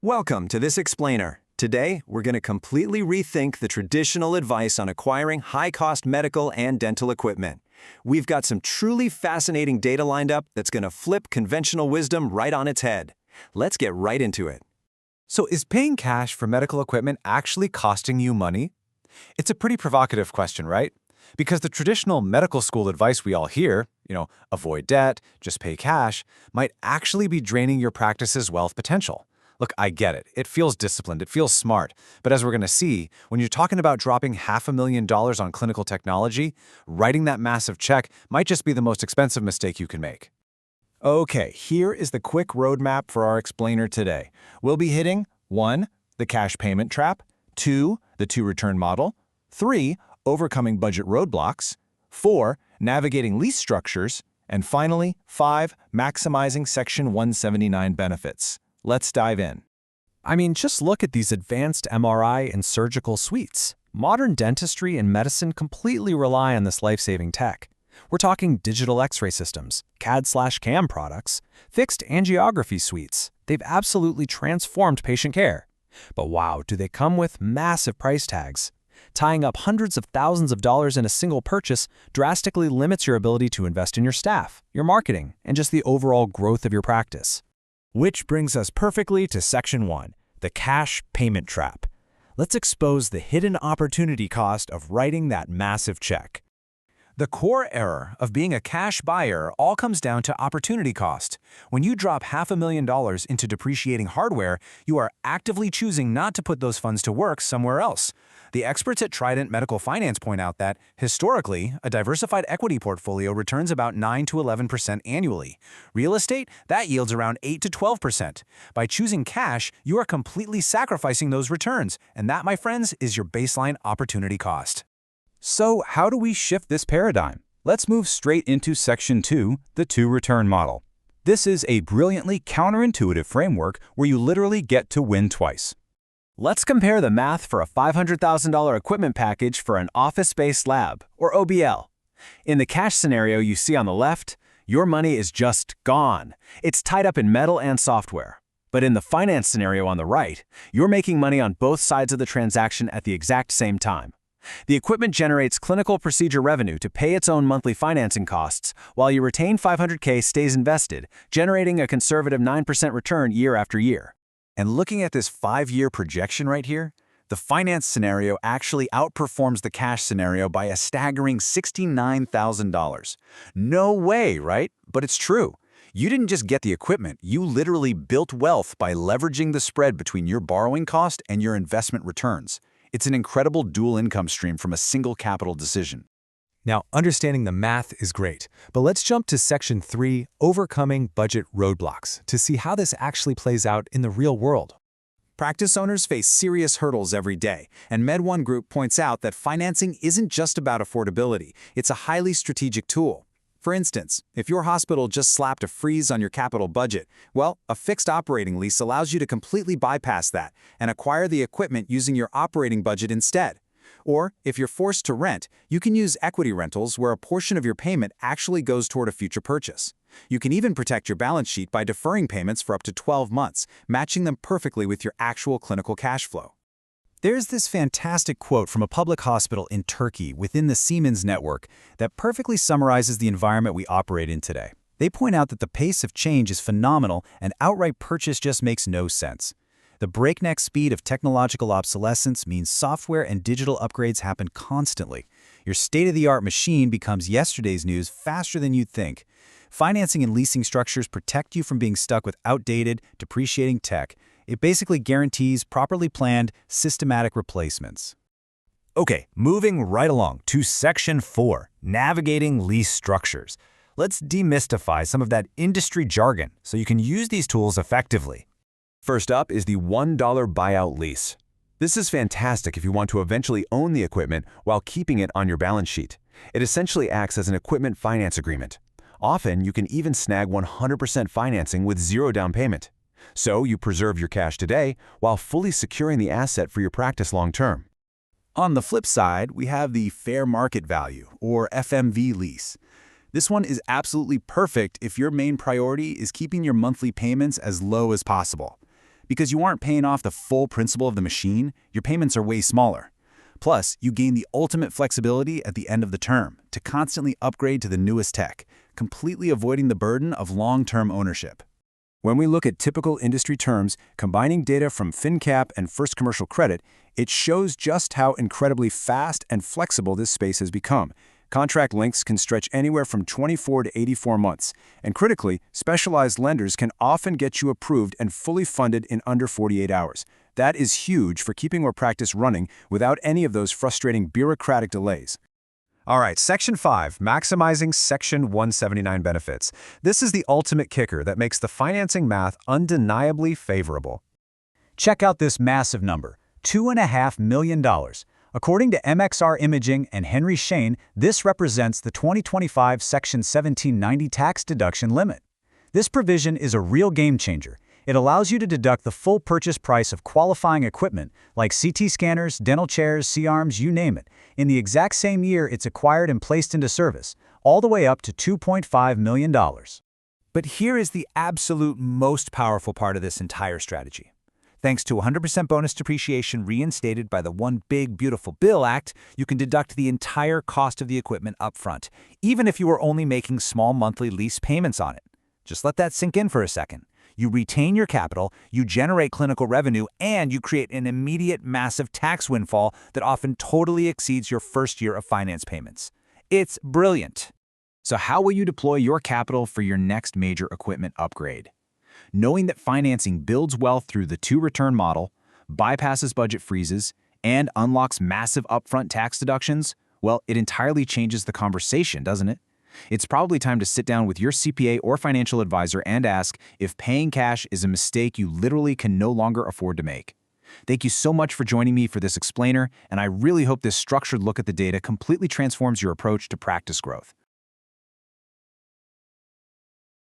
Welcome to this explainer. Today, we're going to completely rethink the traditional advice on acquiring high-cost medical and dental equipment. We've got some truly fascinating data lined up that's going to flip conventional wisdom right on its head. Let's get right into it. So is paying cash for medical equipment actually costing you money? It's a pretty provocative question, right? Because the traditional medical school advice we all hear, avoid debt, just pay cash, might actually be draining your practice's wealth potential. Look, I get it. It feels disciplined. It feels smart. But as we're going to see, when you're talking about dropping $500,000 on clinical technology, writing that massive check might just be the most expensive mistake you can make. Okay, here is the quick roadmap for our explainer today. We'll be hitting 1. The cash payment trap, 2. The two-return model, 3. Overcoming budget roadblocks, 4. Navigating lease structures, and finally, 5. Maximizing Section 179 benefits. Let's dive in. Just look at these advanced MRI and surgical suites. Modern dentistry and medicine completely rely on this life-saving tech. We're talking digital X-ray systems, CAD/CAM products, fixed angiography suites. They've absolutely transformed patient care. But wow, do they come with massive price tags. Tying up hundreds of thousands of dollars in a single purchase drastically limits your ability to invest in your staff, your marketing, and just the overall growth of your practice. Which brings us perfectly to Section 1, the cash payment trap. Let's expose the hidden opportunity cost of writing that massive check. The core error of being a cash buyer all comes down to opportunity cost. When you drop $500,000 into depreciating hardware, you are actively choosing not to put those funds to work somewhere else. The experts at Trident Medical Finance point out that, historically, a diversified equity portfolio returns about 9 to 11% annually. Real estate, that yields around 8 to 12%. By choosing cash, you are completely sacrificing those returns, and that, my friends, is your baseline opportunity cost. So how do we shift this paradigm? Let's move straight into Section 2, the two-return model. This is a brilliantly counterintuitive framework where you literally get to win twice. Let's compare the math for a $500,000 equipment package for an office-based lab, or OBL. In the cash scenario you see on the left, your money is just gone. It's tied up in metal and software. But in the finance scenario on the right, you're making money on both sides of the transaction at the exact same time. The equipment generates clinical procedure revenue to pay its own monthly financing costs, while your retained $500K stays invested, generating a conservative 9% return year after year. And looking at this 5-year projection right here, the finance scenario actually outperforms the cash scenario by a staggering $69,000. No way, right? But it's true. You didn't just get the equipment, you literally built wealth by leveraging the spread between your borrowing cost and your investment returns. It's an incredible dual income stream from a single capital decision. Now, understanding the math is great, but let's jump to Section 3, Overcoming Budget Roadblocks, to see how this actually plays out in the real world. Practice owners face serious hurdles every day, and MedOne Group points out that financing isn't just about affordability, it's a highly strategic tool. For instance, if your hospital just slapped a freeze on your capital budget, well, a fixed operating lease allows you to completely bypass that and acquire the equipment using your operating budget instead. Or, if you're forced to rent, you can use equity rentals where a portion of your payment actually goes toward a future purchase. You can even protect your balance sheet by deferring payments for up to 12 months, matching them perfectly with your actual clinical cash flow. There's this fantastic quote from a public hospital in Turkey within the Siemens network that perfectly summarizes the environment we operate in today. They point out that the pace of change is phenomenal and outright purchase just makes no sense. The breakneck speed of technological obsolescence means software and digital upgrades happen constantly. Your state-of-the-art machine becomes yesterday's news faster than you'd think. Financing and leasing structures protect you from being stuck with outdated, depreciating tech. It basically guarantees properly planned, systematic replacements. Okay, moving right along to Section 4, Navigating Lease Structures. Let's demystify some of that industry jargon so you can use these tools effectively. First up is the $1 buyout lease. This is fantastic if you want to eventually own the equipment while keeping it on your balance sheet. It essentially acts as an equipment finance agreement. Often, you can even snag 100% financing with zero down payment. So you preserve your cash today while fully securing the asset for your practice long term. On the flip side, we have the fair market value, or FMV lease. This one is absolutely perfect if your main priority is keeping your monthly payments as low as possible. Because you aren't paying off the full principal of the machine, your payments are way smaller. Plus, you gain the ultimate flexibility at the end of the term to constantly upgrade to the newest tech, completely avoiding the burden of long-term ownership. When we look at typical industry terms, combining data from FinCap and First Commercial Credit, it shows just how incredibly fast and flexible this space has become. Contract lengths can stretch anywhere from 24 to 84 months, and critically, specialized lenders can often get you approved and fully funded in under 48 hours. That is huge for keeping your practice running without any of those frustrating bureaucratic delays. All right, Section 5, maximizing Section 179 benefits. This is the ultimate kicker that makes the financing math undeniably favorable. Check out this massive number, $2.5 million. According to MXR Imaging and Henry Schein, this represents the 2025 Section 1790 tax deduction limit. This provision is a real game changer. It allows you to deduct the full purchase price of qualifying equipment, like CT scanners, dental chairs, C-arms, you name it, in the exact same year it's acquired and placed into service, all the way up to $2.5 million. But here is the absolute most powerful part of this entire strategy. Thanks to 100% bonus depreciation reinstated by the One Big Beautiful Bill Act, you can deduct the entire cost of the equipment up front, even if you are only making small monthly lease payments on it. Just let that sink in for a second. You retain your capital, you generate clinical revenue, and you create an immediate massive tax windfall that often totally exceeds your first year of finance payments. It's brilliant. So how will you deploy your capital for your next major equipment upgrade? Knowing that financing builds wealth through the two-return model, bypasses budget freezes, and unlocks massive upfront tax deductions, well, it entirely changes the conversation, doesn't it? It's probably time to sit down with your CPA or financial advisor and ask if paying cash is a mistake you literally can no longer afford to make. Thank you so much for joining me for this explainer, and I really hope this structured look at the data completely transforms your approach to practice growth.